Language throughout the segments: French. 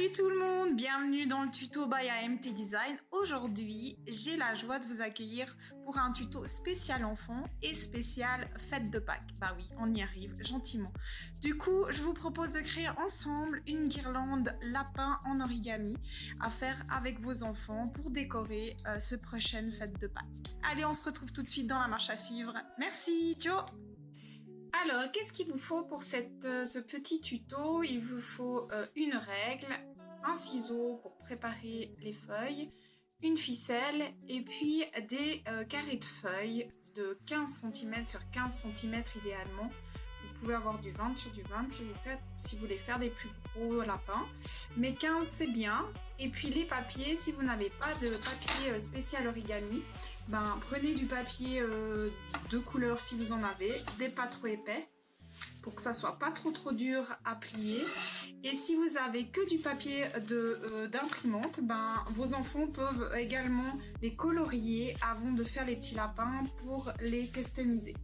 Salut tout le monde, bienvenue dans le tuto by AMT Design. Aujourd'hui, j'ai la joie de vous accueillir pour un tuto spécial enfant et spécial fête de Pâques. Bah oui, on y arrive gentiment. Du coup, je vous propose de créer ensemble une guirlande lapin en origami à faire avec vos enfants pour décorer ce prochaine fête de Pâques. Allez, on se retrouve tout de suite dans la marche à suivre. Merci, ciao! Alors, qu'est-ce qu'il vous faut pour ce petit tuto? Il vous faut une règle, un ciseau pour préparer les feuilles, une ficelle et puis des carrés de feuilles de 15 cm sur 15 cm idéalement. Vous pouvez avoir du 20 sur du 20 si vous voulez faire des plus gros lapins. Mais 15 c'est bien. Et puis les papiers, si vous n'avez pas de papier spécial origami, ben, prenez du papier de couleur si vous en avez, des pas trop épais pour que ça soit pas trop dur à plier. Et si vous avez que du papier d'imprimante, ben, vos enfants peuvent également les colorier avant de faire les petits lapins pour les customiser.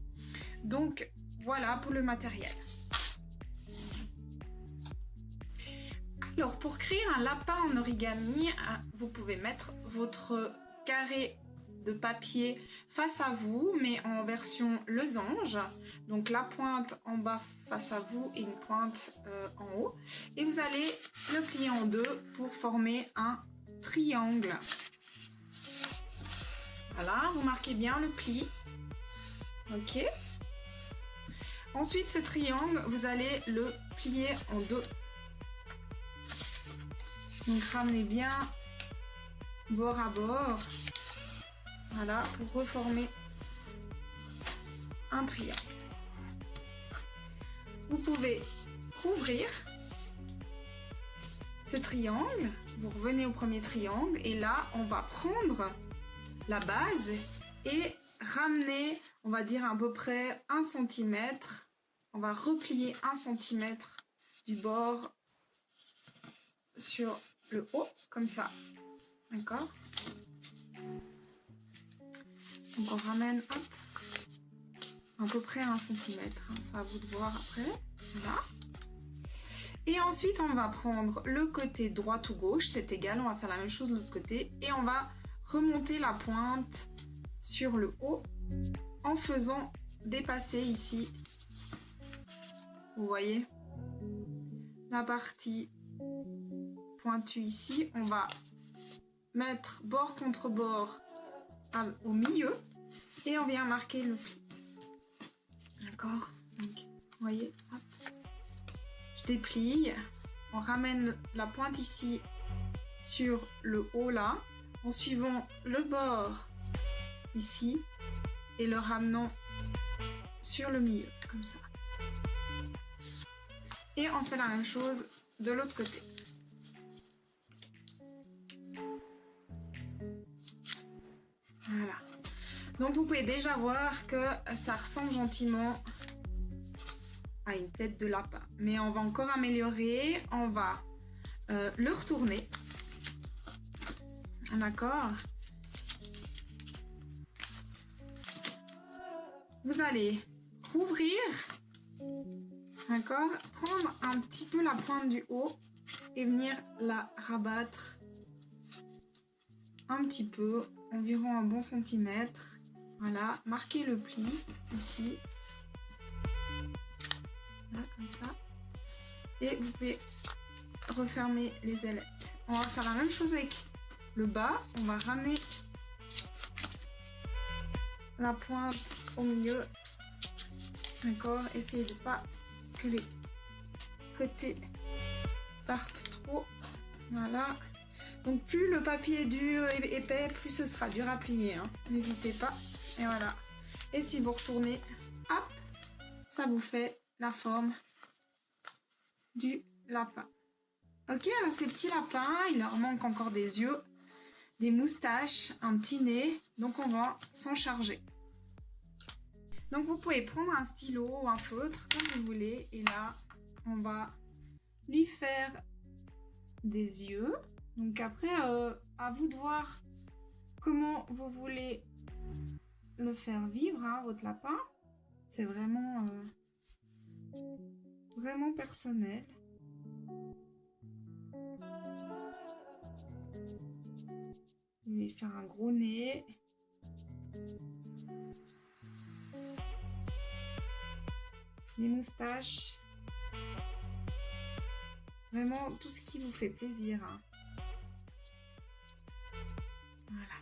Donc voilà pour le matériel. Alors pour créer un lapin en origami, vous pouvez mettre votre carré de papier face à vous, mais en version losange. Donc la pointe en bas face à vous et une pointe en haut. Et vous allez le plier en deux pour former un triangle. Voilà, vous marquez bien le pli. Ok. Ensuite, ce triangle, vous allez le plier en deux. Donc ramenez bien bord à bord. Voilà, pour reformer un triangle. Vous pouvez rouvrir ce triangle. Vous revenez au premier triangle et là, on va prendre la base et ramener, on va dire à peu près 1 cm. On va replier 1 cm du bord sur le haut, comme ça. D'accord ? Donc on ramène à peu près 1 cm. Ça à vous de voir après. Voilà. Et ensuite, on va prendre le côté droit ou gauche. C'est égal, on va faire la même chose de l'autre côté. Et on va remonter la pointe sur le haut en faisant dépasser ici. Vous voyez la partie pointue ici. On va mettre bord contre bord au milieu et on vient marquer le pli. D'accord? Donc, vous voyez, hop. Je déplie. On ramène la pointe ici sur le haut là, en suivant le bord ici et le ramenant sur le milieu, comme ça. Et on fait la même chose de l'autre côté. Voilà. Donc vous pouvez déjà voir que ça ressemble gentiment à une tête de lapin. Mais on va encore améliorer. On va le retourner. D'accord. Vous allez rouvrir. D'accord. Prendre un petit peu la pointe du haut et venir la rabattre un petit peu, environ un bon centimètre. Voilà, marquez le pli ici. Voilà, comme ça. Et vous pouvez refermer les ailettes. On va faire la même chose avec le bas. On va ramener la pointe au milieu. D'accord, essayez de pas que les côtés partent trop. Voilà. Donc plus le papier est dur et épais, plus ce sera dur à plier. Hein. N'hésitez pas. Et voilà. Et si vous retournez, hop, ça vous fait la forme du lapin. Ok, alors ces petits lapins, il leur manque encore des yeux, des moustaches, un petit nez. Donc on va s'en charger. Donc vous pouvez prendre un stylo ou un feutre, comme vous voulez. Et là, on va lui faire des yeux. Donc après, à vous de voir comment vous voulez le faire vivre, hein, votre lapin. C'est vraiment, vraiment personnel. Vous lui faire un gros nez. Des moustaches. Vraiment tout ce qui vous fait plaisir. Hein. Voilà.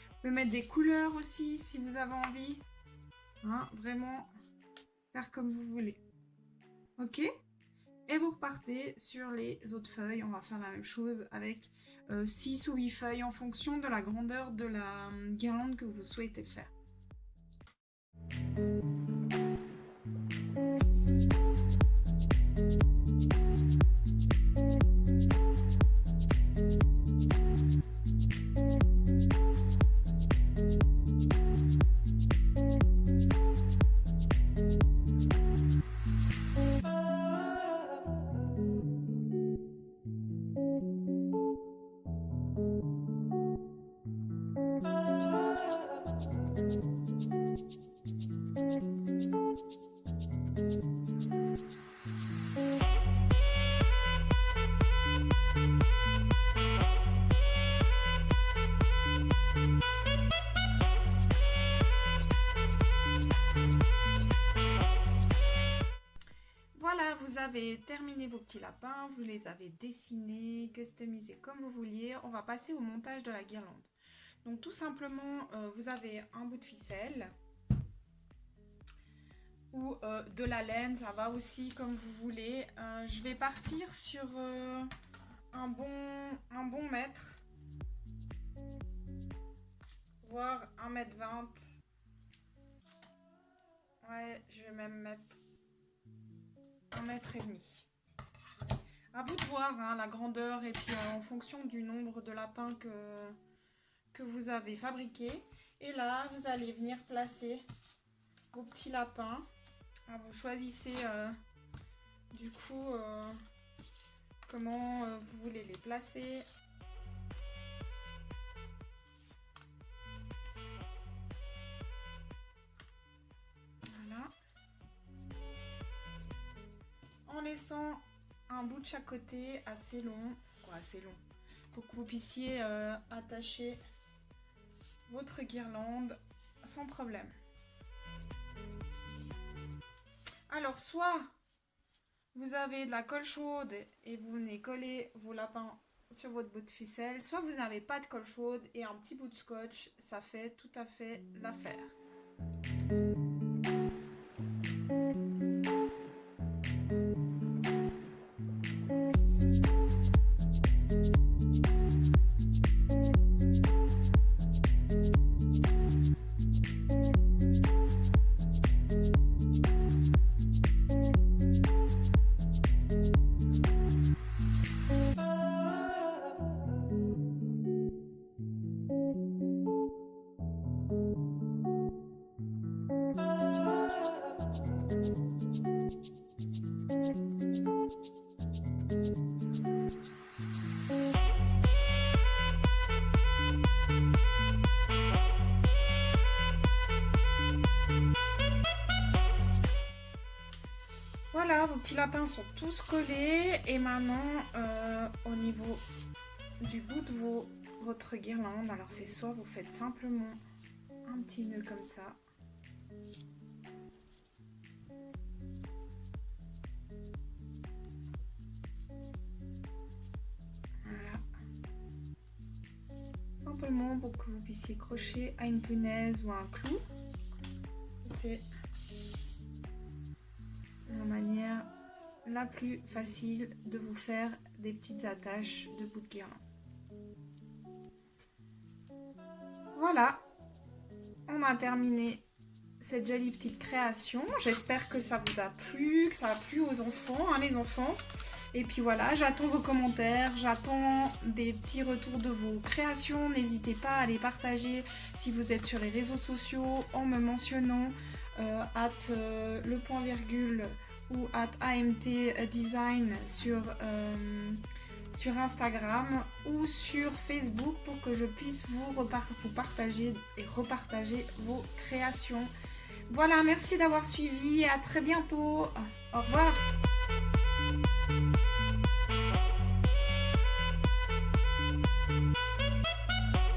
Vous pouvez mettre des couleurs aussi si vous avez envie. Hein, vraiment faire comme vous voulez. Ok? Et vous repartez sur les autres feuilles. On va faire la même chose avec 6 ou 8 feuilles en fonction de la grandeur de la guirlande que vous souhaitez faire. Voilà, vous avez terminé vos petits lapins, vous les avez dessinés, customisés comme vous vouliez. On va passer au montage de la guirlande. Donc tout simplement, vous avez un bout de ficelle ou de la laine, ça va aussi comme vous voulez. Je vais partir sur un bon mètre, voire 1,20 m. Ouais, je vais même mettre 1,5 m. À vous de voir hein, la grandeur et puis en fonction du nombre de lapins que vous avez fabriqué. Et là, vous allez venir placer vos petits lapins. Alors, vous choisissez du coup comment vous voulez les placer. Voilà. En laissant un bout de chaque côté assez long, pour que vous puissiez attacher votre guirlande sans problème. Alors soit vous avez de la colle chaude et vous venez coller vos lapins sur votre bout de ficelle, soit vous n'avez pas de colle chaude et un petit bout de scotch, ça fait tout à fait l'affaire. Voilà, vos petits lapins sont tous collés et maintenant au niveau du bout de votre guirlande, alors c'est soit vous faites simplement un petit nœud comme ça. Voilà. Simplement pour que vous puissiez crocher à une punaise ou à un clou. C'est la manière la plus facile de vous faire des petites attaches de bout de guirlande. Voilà, on a terminé cette jolie petite création. J'espère que ça vous a plu, que ça a plu aux enfants, hein, les enfants. Et puis voilà, j'attends vos commentaires, j'attends des petits retours de vos créations. N'hésitez pas à les partager si vous êtes sur les réseaux sociaux en me mentionnant @le point virgule ou @AMTdesign sur Instagram ou sur Facebook pour que je puisse vous partager et repartager vos créations. Voilà, merci d'avoir suivi et à très bientôt. Au revoir.